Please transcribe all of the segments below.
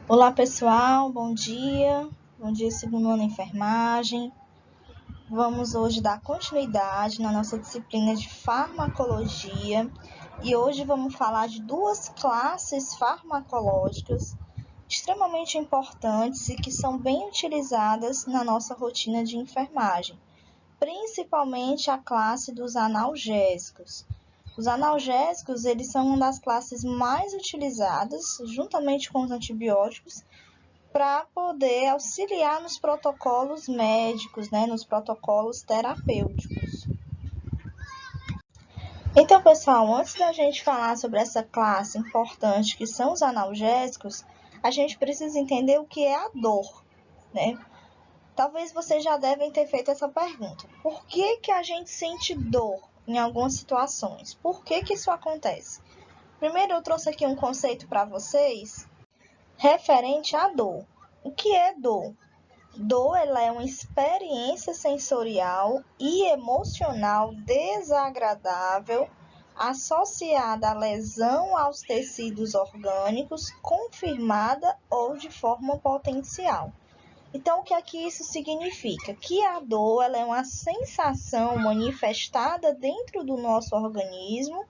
Olá pessoal, bom dia, segundo ano enfermagem. Vamos hoje dar continuidade na nossa disciplina de farmacologia e hoje vamos falar de duas classes farmacológicas extremamente importantes e que são bem utilizadas na nossa rotina de enfermagem, principalmente a classe dos analgésicos. Os analgésicos, eles são uma das classes mais utilizadas, juntamente com os antibióticos, para poder auxiliar nos protocolos médicos, nos protocolos terapêuticos. Então, pessoal, antes da gente falar sobre essa classe importante que são os analgésicos, a gente precisa entender o que é a dor, né? Talvez vocês já devem ter feito essa pergunta. Por que a gente sente dor em algumas situações? Por que isso acontece? Primeiro, eu trouxe aqui um conceito para vocês referente à dor. O que é dor? Dor ela é uma experiência sensorial e emocional desagradável associada à lesão aos tecidos orgânicos, confirmada ou de forma potencial. Então, o que aqui isso significa? Que a dor ela é uma sensação manifestada dentro do nosso organismo.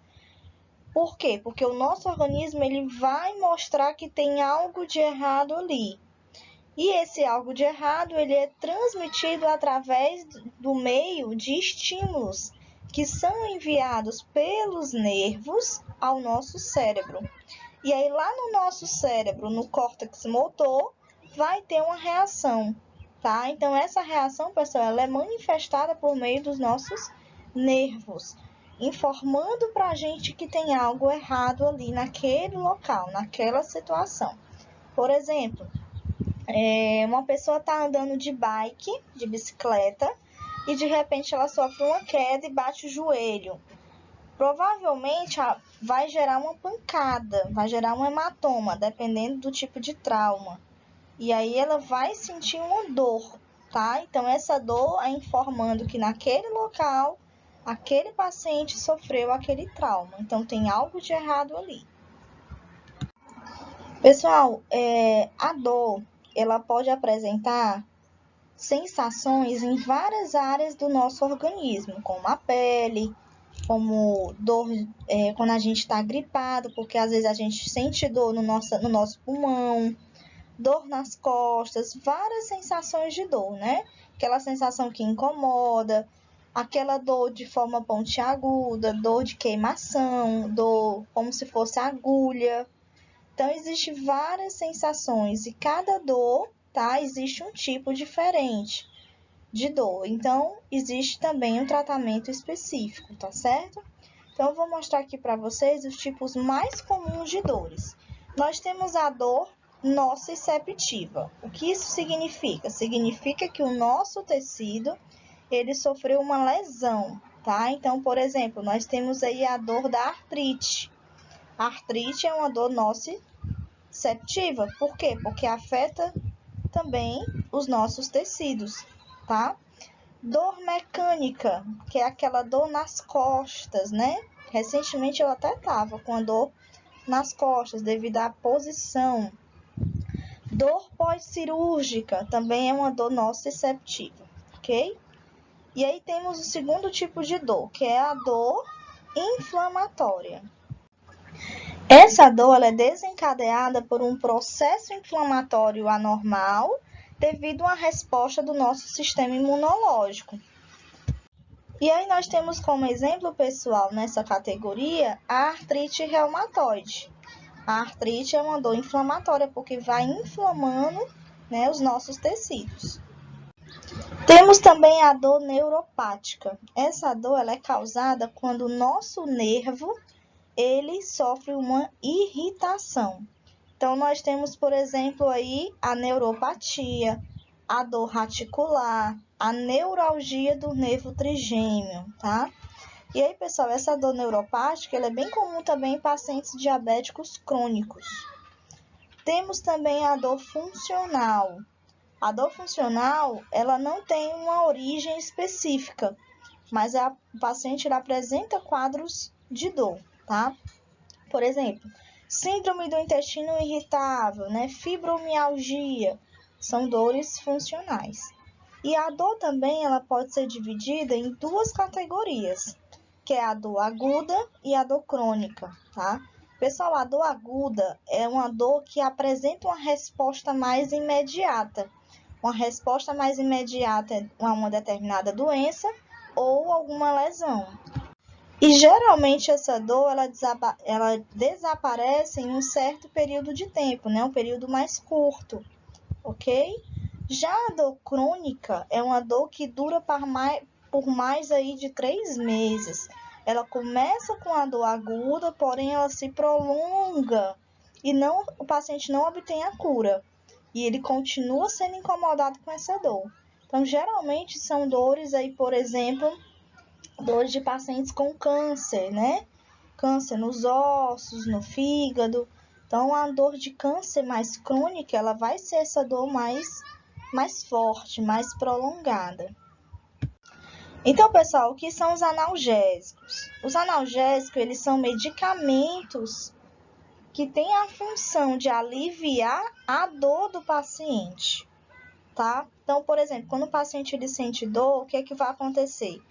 Por quê? Porque o nosso organismo ele vai mostrar que tem algo de errado ali. E esse algo de errado ele é transmitido através do meio de estímulos que são enviados pelos nervos ao nosso cérebro. E aí lá no nosso cérebro, no córtex motor, vai ter uma reação, tá? Então essa reação, pessoal, ela é manifestada por meio dos nossos nervos, informando para a gente que tem algo errado ali naquele local, naquela situação. Por exemplo, uma pessoa está andando de bike, de bicicleta, e de repente ela sofre uma queda e bate o joelho. Provavelmente vai gerar uma pancada, vai gerar um hematoma, dependendo do tipo de trauma. E aí ela vai sentir uma dor, tá? Então essa dor é informando que naquele local, aquele paciente sofreu aquele trauma. Então tem algo de errado ali. Pessoal, a dor, ela pode apresentar sensações em várias áreas do nosso organismo, como a pele, como dor quando a gente está gripado, porque às vezes a gente sente dor no nosso pulmão, dor nas costas, várias sensações de dor, né? Aquela sensação que incomoda, aquela dor de forma pontiaguda, dor de queimação, dor como se fosse agulha. Então, existem várias sensações e cada dor, tá? Existe um tipo diferente de dor. Então, existe também um tratamento específico, tá certo? Então, eu vou mostrar aqui para vocês os tipos mais comuns de dores. Nós temos a dor nociceptiva. O que isso significa? Significa que o nosso tecido, ele sofreu uma lesão, tá? Então, por exemplo, nós temos aí a dor da artrite. A artrite é uma dor nociceptiva. Por quê? Porque afeta também os nossos tecidos, tá? Dor mecânica, que é aquela dor nas costas, né? Recentemente eu até estava com a dor nas costas devido à posição. Dor pós-cirúrgica também é uma dor nociceptiva, ok? E aí temos o segundo tipo de dor, que é a dor inflamatória. Essa dor ela é desencadeada por um processo inflamatório anormal devido a uma resposta do nosso sistema imunológico. E aí nós temos como exemplo, pessoal, nessa categoria, a artrite reumatoide. A artrite é uma dor inflamatória porque vai inflamando, né, os nossos tecidos. Temos também a dor neuropática. Essa dor ela é causada quando o nosso nervo ele sofre uma irritação. Então, nós temos, por exemplo, aí a neuropatia, a dor radicular, a neuralgia do nervo trigêmeo, tá? E aí, pessoal, essa dor neuropática ela é bem comum também em pacientes diabéticos crônicos. Temos também a dor funcional. A dor funcional, ela não tem uma origem específica, mas o paciente ele apresenta quadros de dor, tá? Por exemplo, Síndrome do intestino irritável, né? Fibromialgia, são dores funcionais. E a dor também ela pode ser dividida em duas categorias, que é a dor aguda e a dor crônica, tá? Pessoal, a dor aguda é uma dor que apresenta uma resposta mais imediata. Uma resposta mais imediata a uma determinada doença ou alguma lesão. E geralmente essa dor ela desaparece em um certo período de tempo, né? Um período mais curto, ok? Já a dor crônica é uma dor que dura por mais aí de 3 meses. Ela começa com a dor aguda, porém ela se prolonga e o paciente não obtém a cura. E ele continua sendo incomodado com essa dor. Então, geralmente são dores aí, por exemplo, dores de pacientes com câncer, né? Câncer nos ossos, no fígado. Então, a dor de câncer mais crônica, ela vai ser essa dor mais forte, mais prolongada. Então, pessoal, o que são os analgésicos? Os analgésicos, eles são medicamentos que têm a função de aliviar a dor do paciente, tá? Então, por exemplo, quando o paciente ele sente dor, o que é que vai acontecer?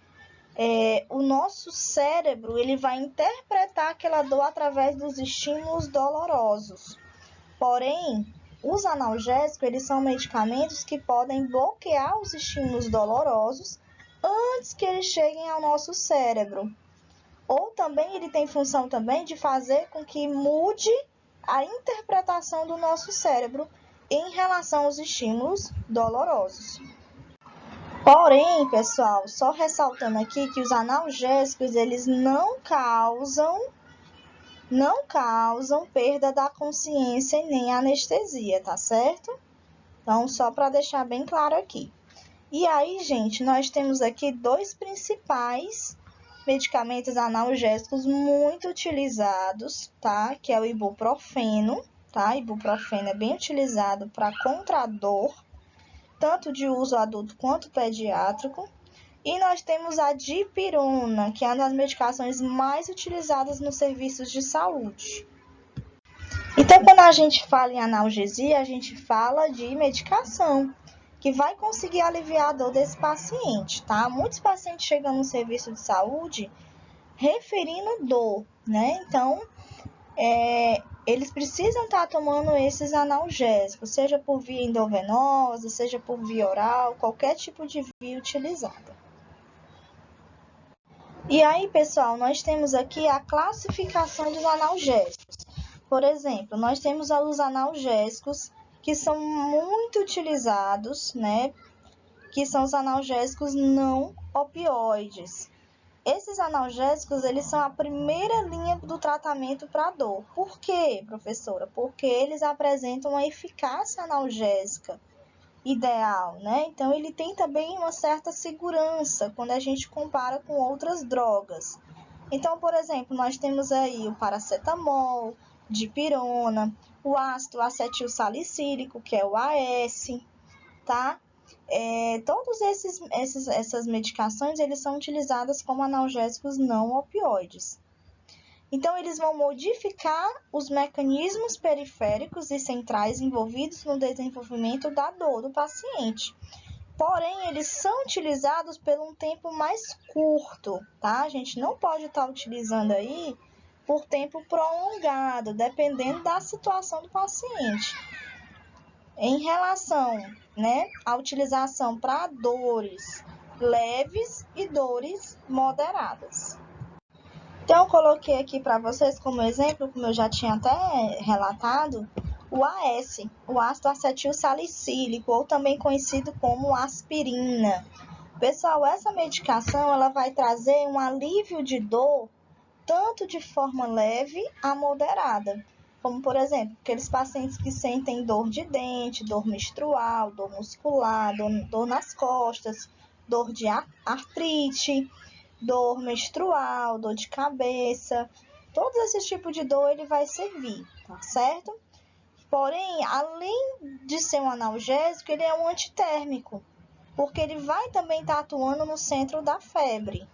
O nosso cérebro ele vai interpretar aquela dor através dos estímulos dolorosos. Porém, os analgésicos eles são medicamentos que podem bloquear os estímulos dolorosos antes que eles cheguem ao nosso cérebro. Ou também ele tem função também de fazer com que mude a interpretação do nosso cérebro em relação aos estímulos dolorosos. Porém, pessoal, só ressaltando aqui que os analgésicos, eles não causam perda da consciência e nem anestesia, tá certo? Então, só para deixar bem claro aqui. E aí, gente, nós temos aqui dois principais medicamentos analgésicos muito utilizados, tá? Que é o ibuprofeno, tá? Ibuprofeno é bem utilizado para contrador, tanto de uso adulto quanto pediátrico. E nós temos a dipirona, que é uma das medicações mais utilizadas nos serviços de saúde. Então, quando a gente fala em analgesia, a gente fala de medicação, que vai conseguir aliviar a dor desse paciente, tá? Muitos pacientes chegam no serviço de saúde referindo dor, né? Então, eles precisam estar tomando esses analgésicos, seja por via endovenosa, seja por via oral, qualquer tipo de via utilizada. E aí, pessoal, nós temos aqui a classificação dos analgésicos. Por exemplo, nós temos os analgésicos que são muito utilizados, né? Que são os analgésicos não opioides. Esses analgésicos, eles são a primeira linha do tratamento para dor. Por quê, professora? Porque eles apresentam uma eficácia analgésica ideal, né? Então, ele tem também uma certa segurança quando a gente compara com outras drogas. Então, por exemplo, nós temos aí o paracetamol, dipirona, o ácido acetil salicílico, que é o AS, tá? Todas essas medicações, eles são utilizadas como analgésicos não opioides. Então, eles vão modificar os mecanismos periféricos e centrais envolvidos no desenvolvimento da dor do paciente. Porém, eles são utilizados por um tempo mais curto, tá? A gente não pode estar utilizando aí por tempo prolongado, dependendo da situação do paciente. Em relação, né, à utilização para dores leves e dores moderadas. Então, eu coloquei aqui para vocês como exemplo, como eu já tinha até relatado, o AS, o ácido acetil salicílico, ou também conhecido como aspirina. Pessoal, essa medicação ela vai trazer um alívio de dor, tanto de forma leve a moderada. Como, por exemplo, aqueles pacientes que sentem dor de dente, dor menstrual, dor muscular, dor nas costas, dor de artrite, dor menstrual, dor de cabeça, todos esses tipos de dor ele vai servir, tá certo? Porém, além de ser um analgésico, ele é um antitérmico, porque ele vai também estar atuando no centro da febre.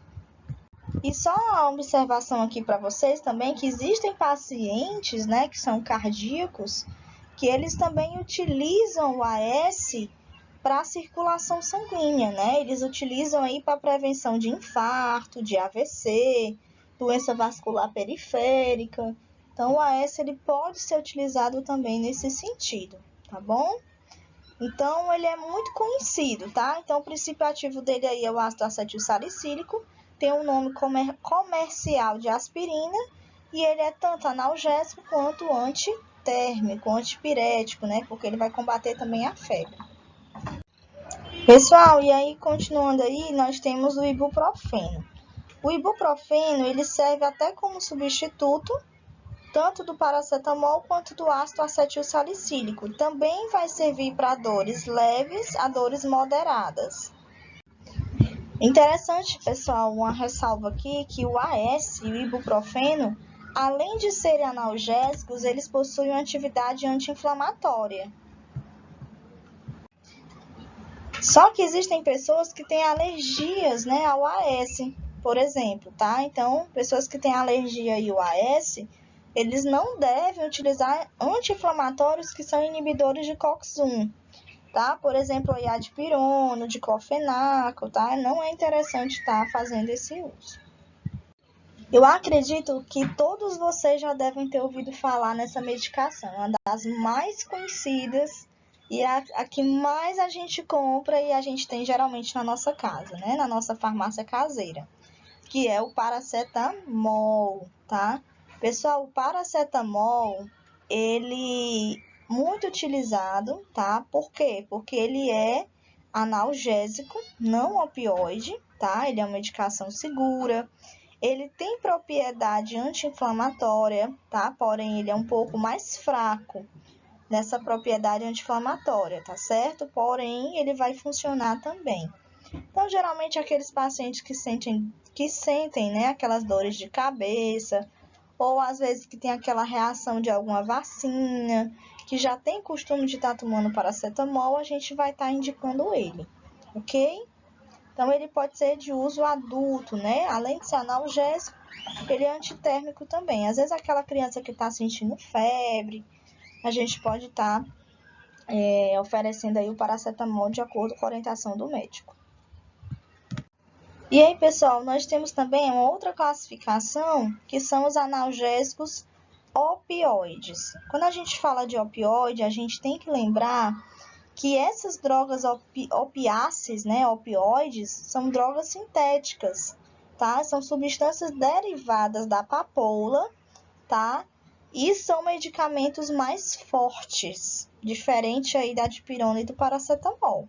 E só uma observação aqui para vocês também, que existem pacientes, né, que são cardíacos, que eles também utilizam o AS para circulação sanguínea, né? Eles utilizam aí para prevenção de infarto, de AVC, doença vascular periférica. Então, o AS ele pode ser utilizado também nesse sentido, tá bom? Então, ele é muito conhecido, tá? Então, o princípio ativo dele aí é o ácido acetilsalicílico, tem um nome comercial de aspirina e ele é tanto analgésico quanto antitérmico, antipirético, né? Porque ele vai combater também a febre. Pessoal, e aí continuando aí, nós temos o ibuprofeno. O ibuprofeno, ele serve até como substituto tanto do paracetamol quanto do ácido acetilsalicílico. Também vai servir para dores leves a dores moderadas. Interessante, pessoal, uma ressalva aqui que o AS e o ibuprofeno, além de serem analgésicos, eles possuem uma atividade anti-inflamatória. Só que existem pessoas que têm alergias, né, ao AS, por exemplo, tá? Então, pessoas que têm alergia ao AS, eles não devem utilizar anti-inflamatórios que são inibidores de COX-1, tá? Por exemplo, a dipirona, diclofenaco, tá? Não é interessante estar fazendo esse uso. Eu acredito que todos vocês já devem ter ouvido falar nessa medicação, uma das mais conhecidas e a que mais a gente compra e a gente tem geralmente na nossa casa, né? Na nossa farmácia caseira, que é o paracetamol, tá? Pessoal, o paracetamol, ele muito utilizado, tá? Por quê? Porque ele é analgésico, não opioide, tá? Ele é uma medicação segura. Ele tem propriedade anti-inflamatória, tá? Porém, ele é um pouco mais fraco nessa propriedade anti-inflamatória, tá certo? Porém, ele vai funcionar também. Então, geralmente, aqueles pacientes que sentem, né, aquelas dores de cabeça, ou às vezes que tem aquela reação de alguma vacina, que já tem costume de estar tomando paracetamol, a gente vai estar indicando ele, ok? Então, ele pode ser de uso adulto, né? Além de ser analgésico, ele é antitérmico também. Às vezes, aquela criança que está sentindo febre, a gente pode estar oferecendo aí o paracetamol de acordo com a orientação do médico. E aí, pessoal, nós temos também uma outra classificação, que são os analgésicos opioides. Quando a gente fala de opioide, a gente tem que lembrar que essas drogas opiáceas, né, opioides, são drogas sintéticas, tá? São substâncias derivadas da papoula, tá? E são medicamentos mais fortes, diferente aí da dipirona e do paracetamol.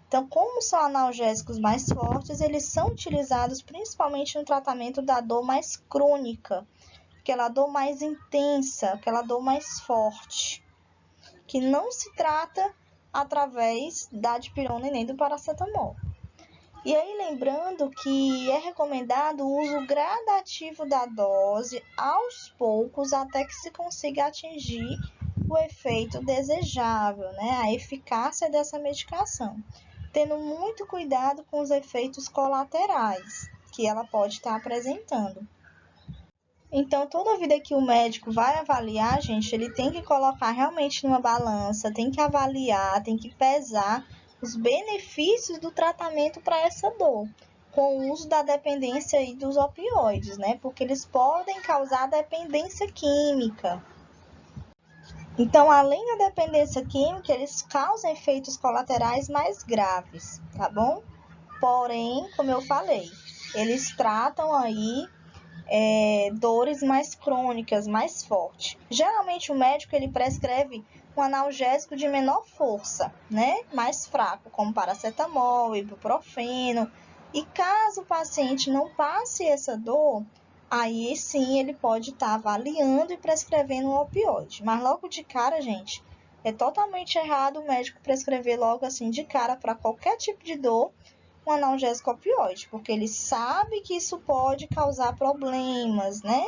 Então, como são analgésicos mais fortes, eles são utilizados principalmente no tratamento da dor mais crônica, aquela dor mais intensa, aquela dor mais forte, que não se trata através da dipirona e nem do paracetamol. E aí, lembrando que é recomendado o uso gradativo da dose aos poucos até que se consiga atingir o efeito desejável, né? A eficácia dessa medicação, tendo muito cuidado com os efeitos colaterais que ela pode estar apresentando. Então, toda vida que o médico vai avaliar, gente, ele tem que colocar realmente numa balança, tem que avaliar, tem que pesar os benefícios do tratamento para essa dor, com o uso da dependência e dos opioides, né? Porque eles podem causar dependência química. Então, além da dependência química, eles causam efeitos colaterais mais graves, tá bom? Porém, como eu falei, eles tratam aí dores mais crônicas, mais fortes. Geralmente o médico ele prescreve um analgésico de menor força, né? Mais fraco, como paracetamol, ibuprofeno. E caso o paciente não passe essa dor, aí sim ele pode estar avaliando e prescrevendo um opioide. Mas logo de cara, gente, é totalmente errado o médico prescrever logo assim de cara para qualquer tipo de dor um analgésico opioide, porque ele sabe que isso pode causar problemas, né,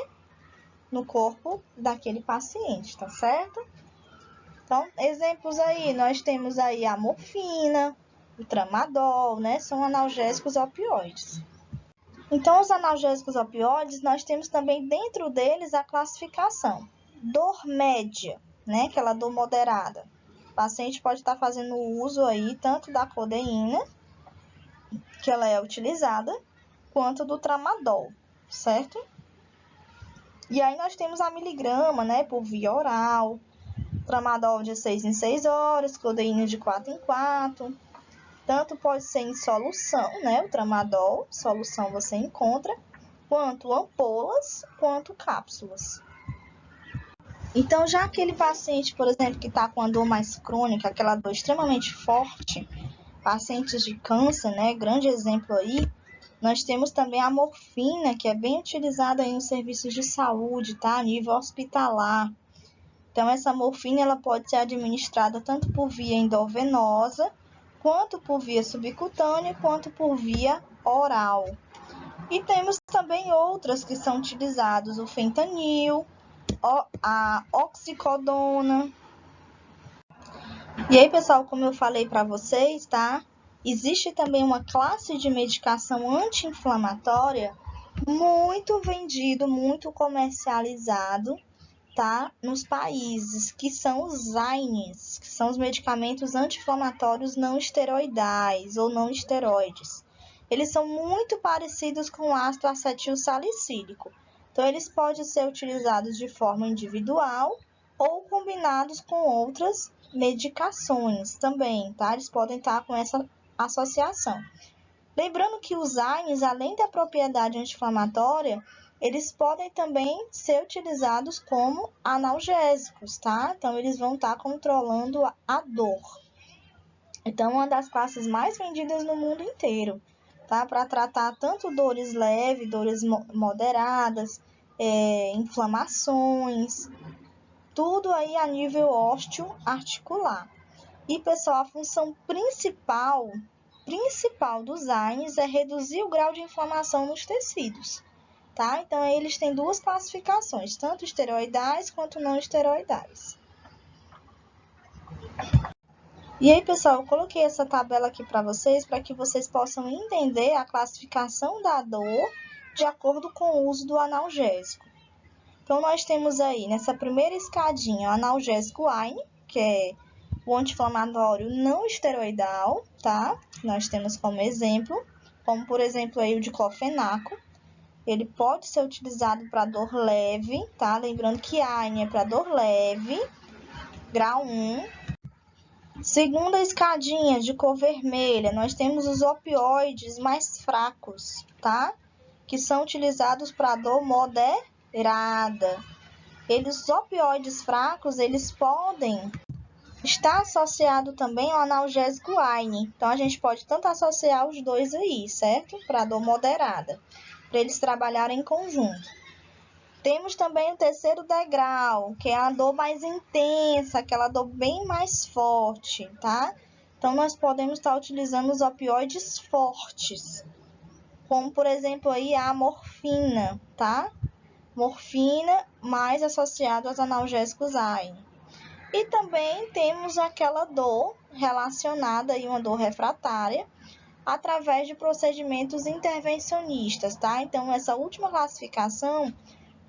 no corpo daquele paciente, tá certo? Então, exemplos aí, nós temos aí a morfina, o tramadol, né, são analgésicos opioides. Então, os analgésicos opioides, nós temos também dentro deles a classificação. Dor média, né? Aquela dor moderada. O paciente pode estar fazendo uso aí tanto da codeína, que ela é utilizada, quanto do tramadol, certo? E aí nós temos a miligrama, né, por via oral, tramadol de 6 em 6 horas, codeína de 4 em 4. Tanto pode ser em solução, né, o tramadol, solução você encontra, quanto ampolas, quanto cápsulas. Então, já aquele paciente, por exemplo, que está com a dor mais crônica, aquela dor extremamente forte, pacientes de câncer, né, grande exemplo aí, nós temos também a morfina, que é bem utilizada aí nos serviços de saúde, tá? A nível hospitalar. Então, essa morfina ela pode ser administrada tanto por via endovenosa, quanto por via subcutânea, quanto por via oral. E temos também outras que são utilizadas, o fentanil, a oxicodona. E aí, pessoal, como eu falei para vocês, tá? Existe também uma classe de medicação anti-inflamatória muito vendido, muito comercializado, tá? Nos países, que são os AINES, que são os medicamentos anti-inflamatórios não esteroidais ou não esteroides. Eles são muito parecidos com o ácido acetil salicílico. Então, eles podem ser utilizados de forma individual ou combinados com outras medicações também, tá? Eles podem estar com essa associação. Lembrando que os AINES, além da propriedade anti-inflamatória, eles podem também ser utilizados como analgésicos, tá? Então, eles vão estar controlando a dor. Então, uma das classes mais vendidas no mundo inteiro, tá? Para tratar tanto dores leves, dores moderadas, inflamações, tudo aí a nível osteoarticular. E, pessoal, a função principal dos AINES é reduzir o grau de inflamação nos tecidos, tá? Então, eles têm duas classificações, tanto esteroidais quanto não esteroidais. E aí, pessoal, eu coloquei essa tabela aqui para que vocês possam entender a classificação da dor de acordo com o uso do analgésico. Então, nós temos aí, nessa primeira escadinha, o analgésico AINE, que é o anti-inflamatório não esteroidal, tá? Nós temos como exemplo, como por exemplo aí o diclofenaco. Ele pode ser utilizado para dor leve, tá? Lembrando que AINE é para dor leve, grau 1. Segunda escadinha de cor vermelha, nós temos os opioides mais fracos, tá? Que são utilizados para dor moderada. Os opioides fracos, eles podem estar associados também ao analgésico AINE. Então, a gente pode tanto associar os dois aí, certo? Para dor moderada, para eles trabalharem em conjunto. Temos também o terceiro degrau, que é a dor mais intensa, aquela dor bem mais forte, tá? Então, nós podemos estar utilizando os opioides fortes, como, por exemplo, aí a morfina, tá? Morfina mais associado aos analgésicos AINE. E também temos aquela dor relacionada a uma dor refratária, através de procedimentos intervencionistas, tá? Então, essa última classificação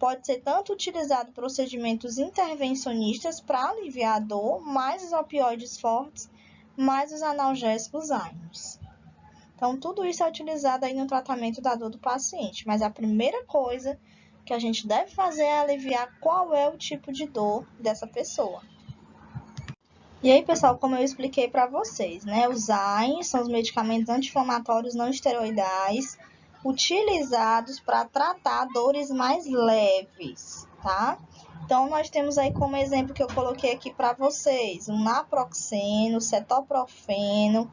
pode ser tanto utilizado procedimentos intervencionistas para aliviar a dor, mais os opioides fortes, mais os analgésicos AINES. Então, tudo isso é utilizado aí no tratamento da dor do paciente, mas a primeira coisa que a gente deve fazer é aliviar qual é o tipo de dor dessa pessoa. E aí, pessoal, como eu expliquei para vocês, né? Os AINES são os medicamentos anti-inflamatórios não esteroidais utilizados para tratar dores mais leves, tá? Então, nós temos aí como exemplo que eu coloquei aqui para vocês, o naproxeno, cetoprofeno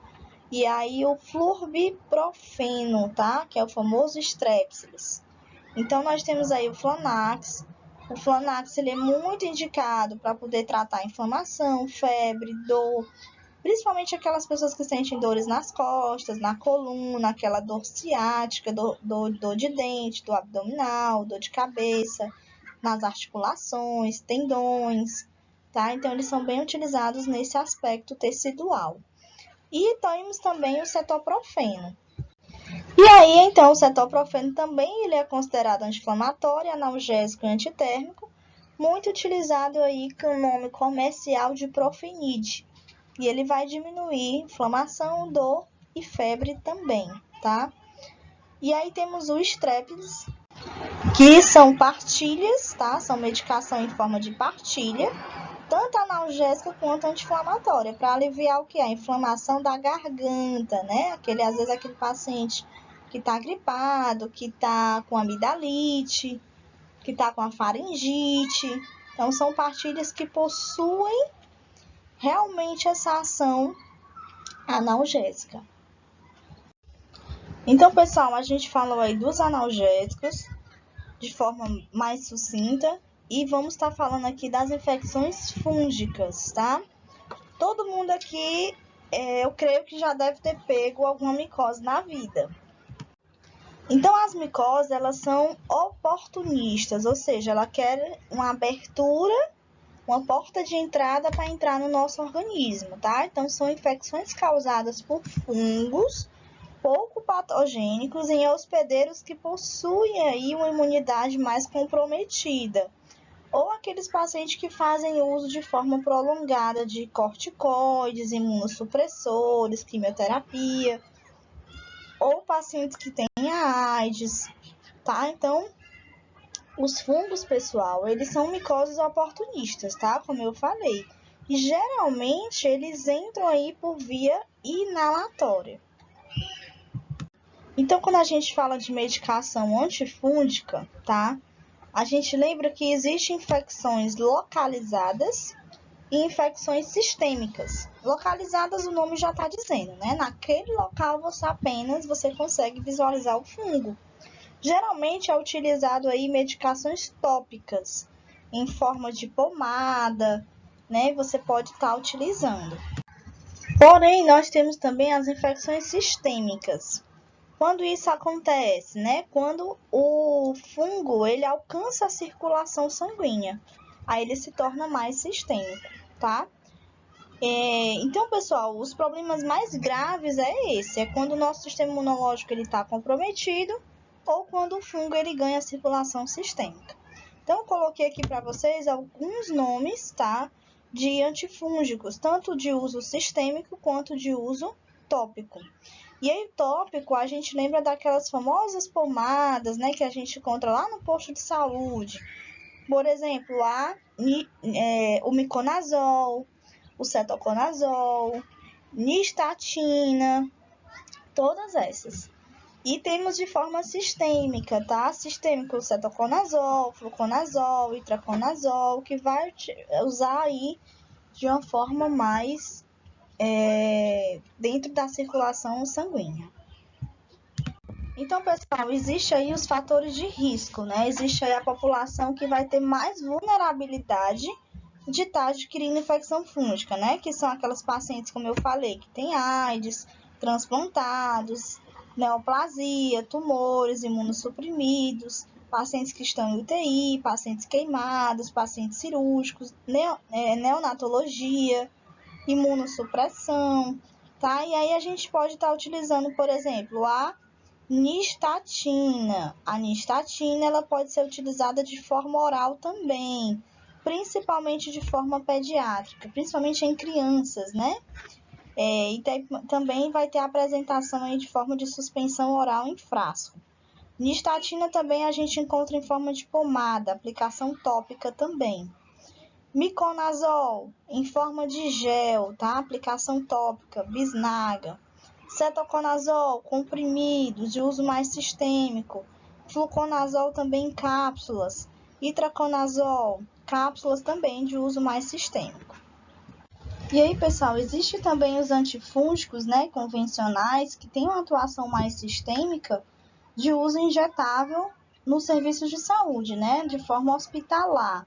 e aí o flurbiprofeno, tá? Que é o famoso Strepsils. Então, nós temos aí o Flanax. O Flanax ele é muito indicado para poder tratar inflamação, febre, dor, principalmente aquelas pessoas que sentem dores nas costas, na coluna, aquela dor ciática, dor de dente, dor abdominal, dor de cabeça, nas articulações, tendões, tá? Então, eles são bem utilizados nesse aspecto tecidual. E temos também o cetoprofeno. E aí, então, o cetoprofeno também ele é considerado anti-inflamatório, analgésico e antitérmico, muito utilizado aí com o nome comercial de Profenid. E ele vai diminuir inflamação, dor e febre também, tá? E aí temos o Strepsils, que são partilhas, tá? São medicação em forma de partilha, tanto analgésica quanto anti-inflamatória, para aliviar o que? A inflamação da garganta, né? Às vezes aquele paciente que está gripado, que está com amidalite, que está com a faringite. Então, são partilhas que possuem realmente essa ação analgésica. Então, pessoal, a gente falou aí dos analgésicos de forma mais sucinta e vamos estar falando aqui das infecções fúngicas, tá? Todo mundo aqui, eu creio que já deve ter pego alguma micose na vida. Então, as micoses, elas são oportunistas, ou seja, ela quer uma abertura, uma porta de entrada para entrar no nosso organismo, tá? Então, são infecções causadas por fungos pouco patogênicos em hospedeiros que possuem aí uma imunidade mais comprometida, ou aqueles pacientes que fazem uso de forma prolongada de corticoides, imunossupressores, quimioterapia, ou pacientes que têm AIDS, tá? Então, os fungos, pessoal, eles são micoses oportunistas, tá? Como eu falei. E geralmente eles entram aí por via inalatória. Então, quando a gente fala de medicação antifúngica, tá? A gente lembra que existem infecções localizadas e infecções sistêmicas. Localizadas, o nome já está dizendo, né? Naquele local você consegue visualizar o fungo. Geralmente é utilizado aí medicações tópicas em forma de pomada, né? Você pode estar utilizando. Porém, nós temos também as infecções sistêmicas. Quando isso acontece, né? Quando o fungo ele alcança a circulação sanguínea, aí ele se torna mais sistêmico, tá? Então, pessoal, os problemas mais graves é quando o nosso sistema imunológico ele está comprometido ou quando o fungo ele ganha circulação sistêmica. Então, eu coloquei aqui para vocês alguns nomes, tá? De antifúngicos, tanto de uso sistêmico quanto de uso tópico. E aí, tópico, a gente lembra daquelas famosas pomadas, né, que a gente encontra lá no posto de saúde. Por exemplo, o miconazol, o cetoconazol, nistatina, todas essas. E temos de forma sistêmica, tá? Sistêmico, o cetoconazol, fluconazol, itraconazol, que vai usar aí de uma forma mais dentro da circulação sanguínea. Então, pessoal, existe aí os fatores de risco, né? Existe aí a população que vai ter mais vulnerabilidade de estar adquirindo infecção fúngica, né? Que são aquelas pacientes, como eu falei, que têm AIDS, transplantados, neoplasia, tumores, imunossuprimidos, pacientes que estão em UTI, pacientes queimados, pacientes cirúrgicos, neonatologia, imunossupressão, tá? E aí a gente pode estar utilizando, por exemplo, a nistatina. A nistatina ela pode ser utilizada de forma oral também, principalmente de forma pediátrica, principalmente em crianças, né? E também vai ter a apresentação aí de forma de suspensão oral em frasco. Nistatina também a gente encontra em forma de pomada, aplicação tópica também. Miconazol em forma de gel, tá? Aplicação tópica, bisnaga. Cetoconazol, comprimidos, de uso mais sistêmico. Fluconazol também em cápsulas. Itraconazol, cápsulas também de uso mais sistêmico. E aí, pessoal, existe também os antifúngicos, né, convencionais, que têm uma atuação mais sistêmica de uso injetável nos serviços de saúde, né, de forma hospitalar.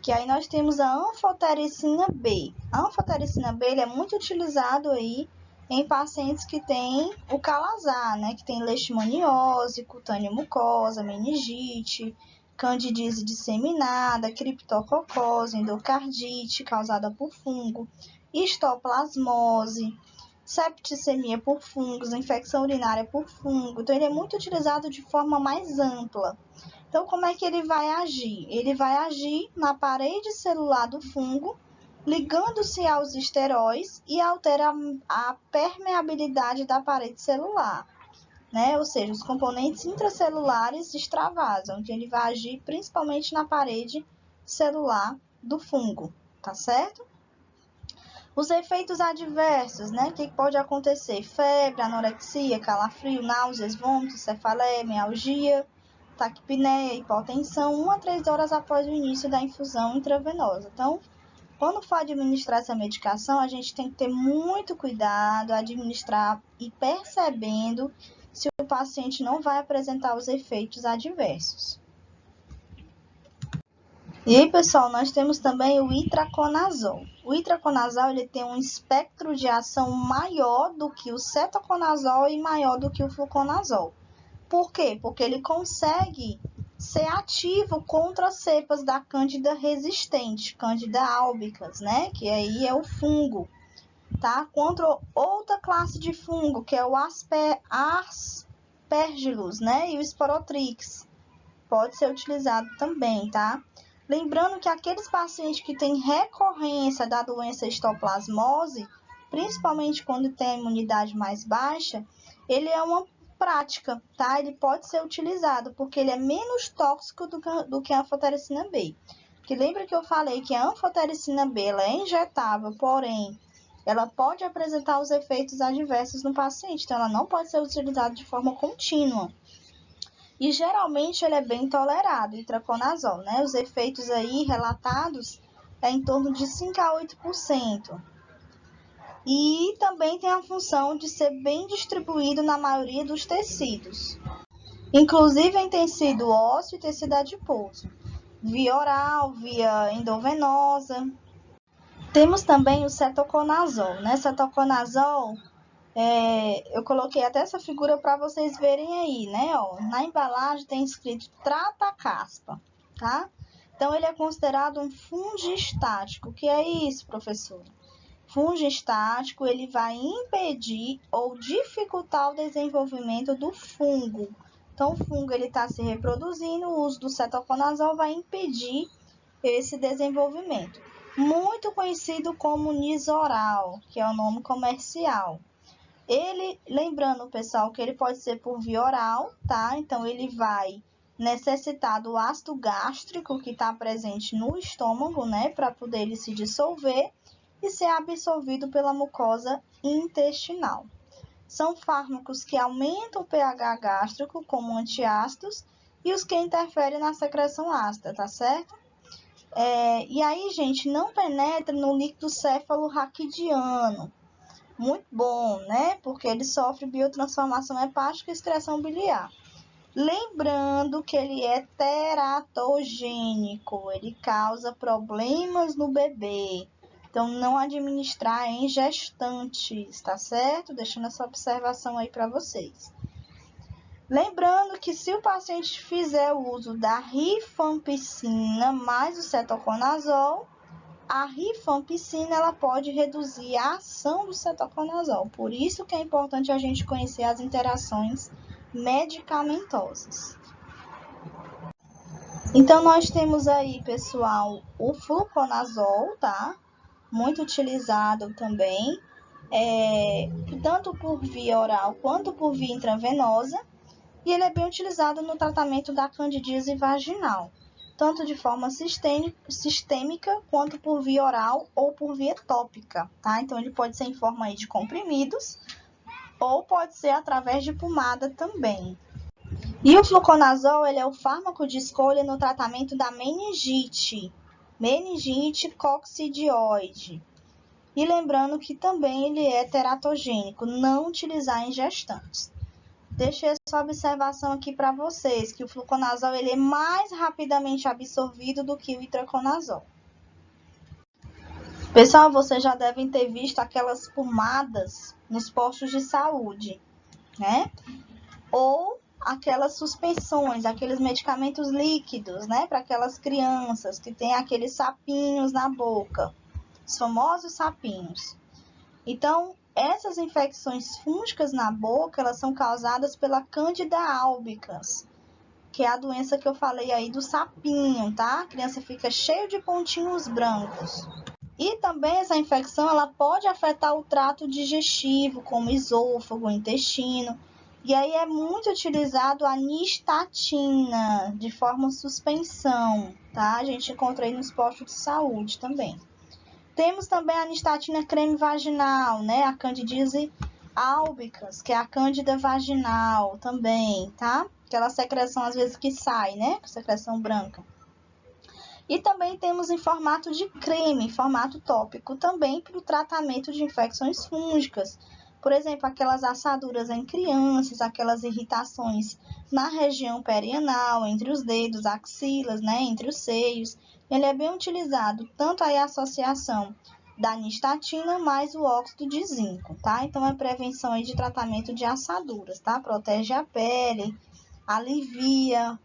Que aí nós temos a anfotericina B. A anfotericina B ele é muito utilizado aí em pacientes que têm o calazar, né? Que tem leishmaniose, cutânea mucosa, meningite, candidíase disseminada, criptococose, endocardite causada por fungo, histoplasmose, septicemia por fungos, infecção urinária por fungo. Então, ele é muito utilizado de forma mais ampla. Então, como é que ele vai agir? Ele vai agir na parede celular do fungo, ligando-se aos esteróis e altera a permeabilidade da parede celular, né? Ou seja, os componentes intracelulares extravasam. Então, ele vai agir principalmente na parede celular do fungo, tá certo? Os efeitos adversos, né? O que pode acontecer? Febre, anorexia, calafrio, náuseas, vômitos, cefaleia, mialgia, taquipneia, hipotensão, 1 a 3 horas após o início da infusão intravenosa. Então, quando for administrar essa medicação, a gente tem que ter muito cuidado, administrar e percebendo se o paciente não vai apresentar os efeitos adversos. E aí, pessoal, nós temos também o itraconazol. O itraconazol ele tem um espectro de ação maior do que o cetoconazol e maior do que o fluconazol. Por quê? Porque ele consegue ser ativo contra as cepas da Cândida resistente, Cândida albicans, né? Que aí é o fungo, tá? Contra outra classe de fungo, que é o Aspergillus, né? E o Sporotrix. Pode ser utilizado também, tá? Lembrando que aqueles pacientes que têm recorrência da doença histoplasmose, principalmente quando tem a imunidade mais baixa, ele é uma prática, tá? Ele pode ser utilizado porque ele é menos tóxico do que a anfotericina B. Porque lembra que eu falei que a anfotericina B ela é injetável, porém, ela pode apresentar os efeitos adversos no paciente, então ela não pode ser utilizada de forma contínua. E geralmente ele é bem tolerado, o itraconazol, né? Os efeitos aí relatados é em torno de 5 a 8%. E também tem a função de ser bem distribuído na maioria dos tecidos, inclusive em tecido ósseo e tecido adiposo, via oral, via endovenosa. Temos também o cetoconazol, né? Cetoconazol, eu coloquei até essa figura para vocês verem aí, né? Ó, na embalagem tem escrito trata caspa, tá? Então, ele é considerado um fungistático. O que é isso, professora? Fungistático, ele vai impedir ou dificultar o desenvolvimento do fungo. Então, o fungo está se reproduzindo, o uso do cetoconazol vai impedir esse desenvolvimento. Muito conhecido como Nizoral, que é o nome comercial. Ele, lembrando, pessoal, que ele pode ser por via oral, tá? Então, ele vai necessitar do ácido gástrico que está presente no estômago, né? Para poder ele se dissolver e ser absorvido pela mucosa intestinal. São fármacos que aumentam o pH gástrico, como antiácidos, e os que interferem na secreção ácida, tá certo? E aí, gente, não penetra no líquido céfalo-raquidiano. Muito bom, né? Porque ele sofre biotransformação hepática e excreção biliar. Lembrando que ele é teratogênico, ele causa problemas no bebê. Então, não administrar em gestantes, tá certo? Deixando essa observação aí para vocês. Lembrando que se o paciente fizer o uso da rifampicina mais o cetoconazol, a rifampicina ela pode reduzir a ação do cetoconazol. Por isso que é importante a gente conhecer as interações medicamentosas. Então, nós temos aí, pessoal, o fluconazol, tá? Muito utilizado também, tanto por via oral quanto por via intravenosa. E ele é bem utilizado no tratamento da candidíase vaginal, tanto de forma sistêmica quanto por via oral ou por via tópica, tá? Então, ele pode ser em forma aí de comprimidos ou pode ser através de pomada também. E o fluconazol, ele é o fármaco de escolha no tratamento da meningite coccidioide. E lembrando que também ele é teratogênico, não utilizar em gestantes. Deixei essa observação aqui para vocês, que o fluconazol ele é mais rapidamente absorvido do que o itraconazol. Pessoal, vocês já devem ter visto aquelas pomadas nos postos de saúde, né? Ou aquelas suspensões, aqueles medicamentos líquidos, né? Para aquelas crianças que têm aqueles sapinhos na boca, os famosos sapinhos. Então, Essas infecções fúngicas na boca, elas são causadas pela Candida albicans, que é a doença que eu falei aí do sapinho, tá? A criança fica cheia de pontinhos brancos. E também essa infecção, ela pode afetar o trato digestivo, como esôfago, intestino. E aí é muito utilizado a nistatina, de forma suspensão, tá? A gente encontra aí nos postos de saúde também. Temos também a nistatina creme vaginal, né? A Candidíase albicans, que é a cândida vaginal também, tá? Aquela secreção às vezes que sai, né? Secreção branca. E também temos em formato de creme, em formato tópico também para o tratamento de infecções fúngicas. Por exemplo, aquelas assaduras em crianças, aquelas irritações na região perianal, entre os dedos, axilas, né, entre os seios. Ele é bem utilizado, tanto aí a associação da nistatina mais o óxido de zinco, tá? Então, é prevenção aí de tratamento de assaduras, tá? Protege a pele, alivia.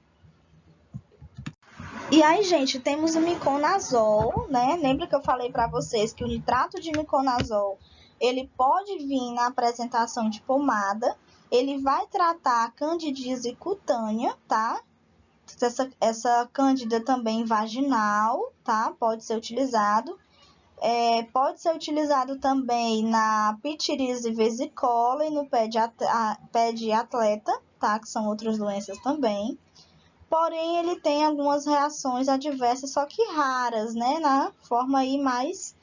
E aí, gente, temos o miconazol, né? Lembra que eu falei para vocês que o nitrato de miconazol, ele pode vir na apresentação de pomada, ele vai tratar a candidíase cutânea, tá? Essa cândida também vaginal, tá? Pode ser utilizado. Pode ser utilizado também na pitirise vesicola e no pé de atleta, tá? Que são outras doenças também. Porém, ele tem algumas reações adversas, só que raras, né? Na forma aí mais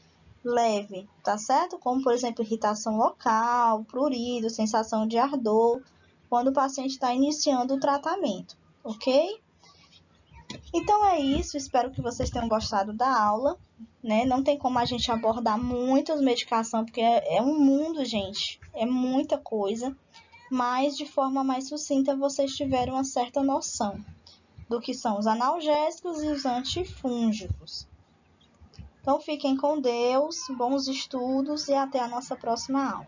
leve, tá certo? Como, por exemplo, irritação local, prurido, sensação de ardor, quando o paciente está iniciando o tratamento, ok? Então é isso, espero que vocês tenham gostado da aula, né? Não tem como a gente abordar muitas medicações, porque é um mundo, gente, é muita coisa, mas de forma mais sucinta vocês tiveram uma certa noção do que são os analgésicos e os antifúngicos. Então fiquem com Deus, bons estudos e até a nossa próxima aula.